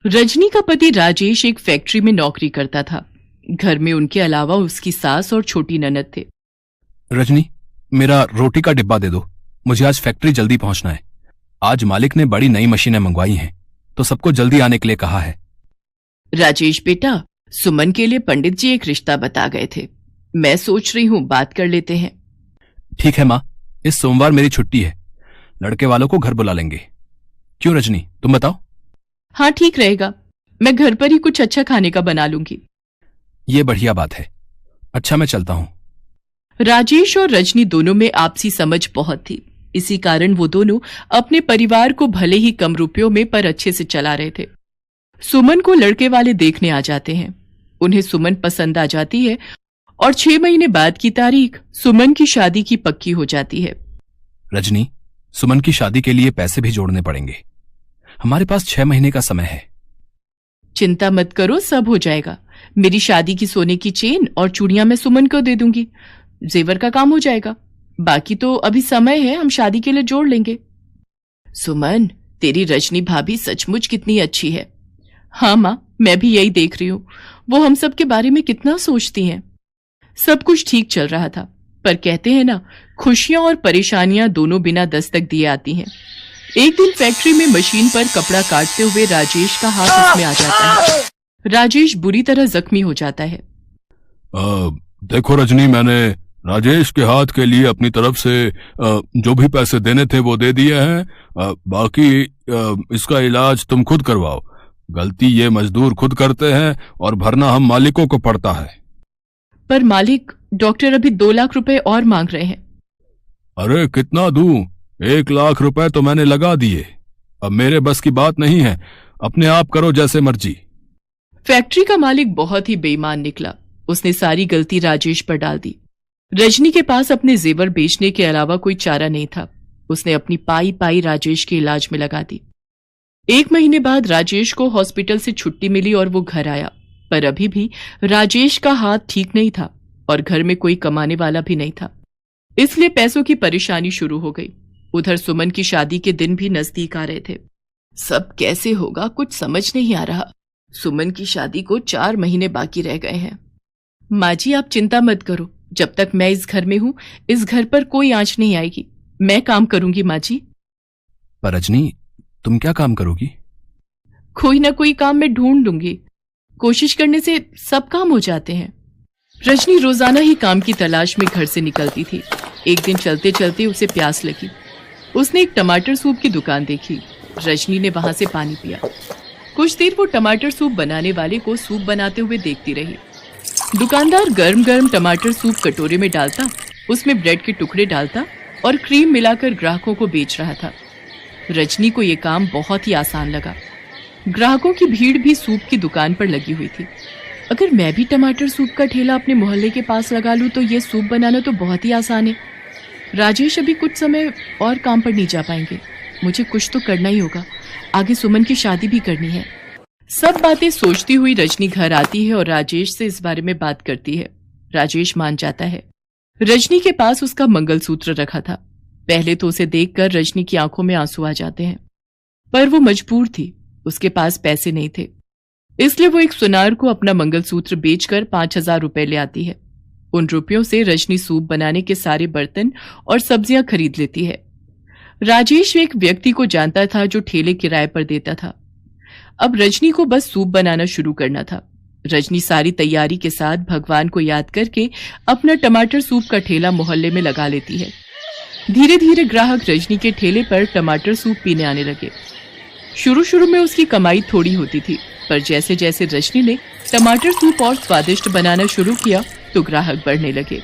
रजनी का पति राजेश एक फैक्ट्री में नौकरी करता था। घर में उनके अलावा उसकी सास और छोटी ननद थे। रजनी, मेरा रोटी का डिब्बा दे दो, मुझे आज फैक्ट्री जल्दी पहुंचना है। आज मालिक ने बड़ी नई मशीनें मंगवाई हैं, तो सबको जल्दी आने के लिए कहा है। राजेश बेटा, सुमन के लिए पंडित जी एक रिश्ता बता गए थे। मैं सोच रही हूँ बात कर लेते हैं। ठीक है माँ, इस सोमवार मेरी छुट्टी है, लड़के वालों को घर बुला लेंगे। क्यों रजनी, तुम बताओ। हाँ ठीक रहेगा, मैं घर पर ही कुछ अच्छा खाने का बना लूंगी। ये बढ़िया बात है। अच्छा, मैं चलता हूं। राजेश और रजनी दोनों में आपसी समझ बहुत थी। इसी कारण वो दोनों अपने परिवार को भले ही कम रुपयों में पर अच्छे से चला रहे थे। सुमन को लड़के वाले देखने आ जाते हैं। उन्हें सुमन पसंद आ जाती है और 6 महीने बाद की तारीख सुमन की शादी की पक्की हो जाती है। रजनी, सुमन की शादी के लिए पैसे भी जोड़ने पड़ेंगे। हमारे पास 6 महीने का समय है। चिंता मत करो, सब हो जाएगा। मेरी शादी की सोने की चेन और चूड़ियां मैं सुमन को दे दूंगी, जेवर का काम हो जाएगा। बाकी तो अभी समय है, हम शादी के लिए जोड़ लेंगे। सुमन, तेरी रजनी भाभी सचमुच कितनी अच्छी है। हाँ माँ, मैं भी यही देख रही हूँ। वो हम सब के बारे में कितना सोचती हैं। सब कुछ ठीक चल रहा था, पर कहते हैं ना, खुशियां और परेशानियां दोनों बिना दस्तक दिए आती हैं। एक दिन फैक्ट्री में मशीन पर कपड़ा काटते हुए राजेश का हाथ उसमें आ जाता है। राजेश बुरी तरह जख्मी हो जाता है। देखो रजनी, मैंने राजेश के हाथ के लिए अपनी तरफ से जो भी पैसे देने थे वो दे दिए हैं। बाकी इसका इलाज तुम खुद करवाओ। गलती ये मजदूर खुद करते हैं और भरना हम मालिकों को पड़ता है। पर मालिक, डॉक्टर अभी 2 लाख रुपए और मांग रहे हैं। अरे कितना दूं? 1 लाख रुपए तो मैंने लगा दिए। अब मेरे बस की बात नहीं है, अपने आप करो जैसे मर्जी। फैक्ट्री का मालिक बहुत ही बेईमान निकला। उसने सारी गलती राजेश पर डाल दी। रजनी के पास अपने जेवर बेचने के अलावा कोई चारा नहीं था। उसने अपनी पाई पाई राजेश के इलाज में लगा दी। 1 महीने बाद राजेश को हॉस्पिटल से छुट्टी मिली और वो घर आया, पर अभी भी राजेश का हाथ ठीक नहीं था और घर में कोई कमाने वाला भी नहीं था, इसलिए पैसों की परेशानी शुरू हो गई। उधर सुमन की शादी के दिन भी नजदीक आ रहे थे। सब कैसे होगा, कुछ समझ नहीं आ रहा। सुमन की शादी को 4 महीने बाकी रह गए हैं। माँ जी, आप चिंता मत करो, जब तक मैं इस घर में हूं, इस घर पर कोई आंच नहीं आएगी। मैं काम करूंगी माँ जी। पर रजनी, तुम क्या काम करोगी? कोई ना कोई काम मैं ढूंढ लूंगी। कोशिश करने से सब काम हो जाते हैं। रजनी रोजाना ही काम की तलाश में घर से निकलती थी। एक दिन चलते चलते उसे प्यास लगी। उसने एक टमाटर सूप की दुकान देखी। रजनी ने वहां से पानी पिया। कुछ देर वो टमाटर सूप बनाने वाले को सूप बनाते हुए देखती रही। दुकानदार गर्म गर्म टमाटर सूप कटोरे में डालता, उसमें ब्रेड के टुकड़े डालता और क्रीम मिलाकर ग्राहकों को बेच रहा था। रजनी को यह काम बहुत ही आसान लगा। ग्राहकों की भीड़ भी सूप की दुकान पर लगी हुई थी। अगर मैं भी टमाटर सूप का ठेला अपने मोहल्ले के पास लगा लूं तो ये सूप बनाना तो बहुत ही आसान है। राजेश अभी कुछ समय और काम पर नहीं जा पाएंगे। मुझे कुछ तो करना ही होगा, आगे सुमन की शादी भी करनी है। सब बातें सोचती हुई रजनी घर आती है और राजेश से इस बारे में बात करती है। राजेश मान जाता है। रजनी के पास उसका मंगलसूत्र रखा था। पहले तो उसे देखकर रजनी की आंखों में आंसू आ जाते हैं, पर वो मजबूर थी। उसके पास पैसे नहीं थे, इसलिए वो एक सुनार को अपना मंगलसूत्र बेचकर 5,000 रुपए ले आती है। उन रुपयों से रजनी सूप बनाने के सारे बर्तन और सब्जियां खरीद लेती है। राजेश एक व्यक्ति को जानता था जो ठेले किराए पर देता था। अब रजनी को बस सूप बनाना शुरू करना था। रजनी सारी तैयारी के साथ भगवान को याद करके अपना टमाटर सूप का ठेला मोहल्ले में लगा लेती है। धीरे धीरे ग्राहक रजनी के ठेले पर टमाटर सूप पीने आने लगे। शुरू शुरू में उसकी कमाई थोड़ी होती थी, पर जैसे जैसे रजनी ने टमाटर सूप और स्वादिष्ट बनाना शुरू किया तो ग्राहक बढ़ने लगे।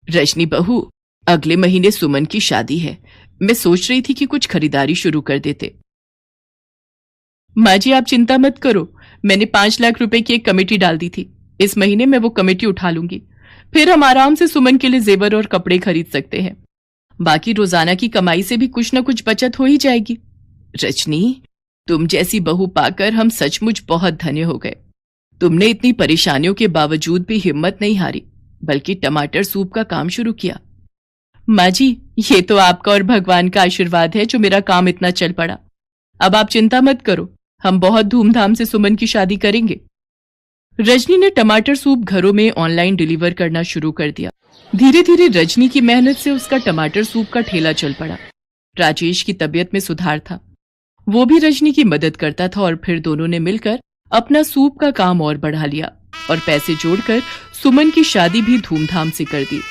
रजनी बहू, अगले महीने सुमन की शादी है। मैं सोच रही थी कि कुछ खरीदारी शुरू कर देते। माँ जी, आप चिंता मत करो, मैंने 5 लाख रुपए की एक कमेटी डाल दी थी। इस महीने मैं वो कमेटी उठा लूंगी, फिर हम आराम से सुमन के लिए जेवर और कपड़े खरीद सकते हैं। बाकी रोजाना की कमाई से भी कुछ न कुछ बचत हो ही जाएगी। रजनी, तुम जैसी बहू पाकर हम सचमुच बहुत धन्य हो गए। तुमने इतनी परेशानियों के बावजूद भी हिम्मत नहीं हारी, बल्कि टमाटर सूप का काम शुरू किया। माँ जी, ये तो आपका और भगवान का आशीर्वाद है जो मेरा काम इतना चल पड़ा। अब आप चिंता मत करो, हम बहुत धूमधाम से सुमन की शादी करेंगे। रजनी ने टमाटर सूप घरों में ऑनलाइन डिलीवर करना शुरू कर दिया। धीरे धीरे रजनी की मेहनत से उसका टमाटर सूप का ठेला चल पड़ा। राजेश की तबीयत में सुधार था, वो भी रजनी की मदद करता था और फिर दोनों ने मिलकर अपना सूप का काम और बढ़ा लिया और पैसे जोड़कर सुमन की शादी भी धूमधाम से कर दी।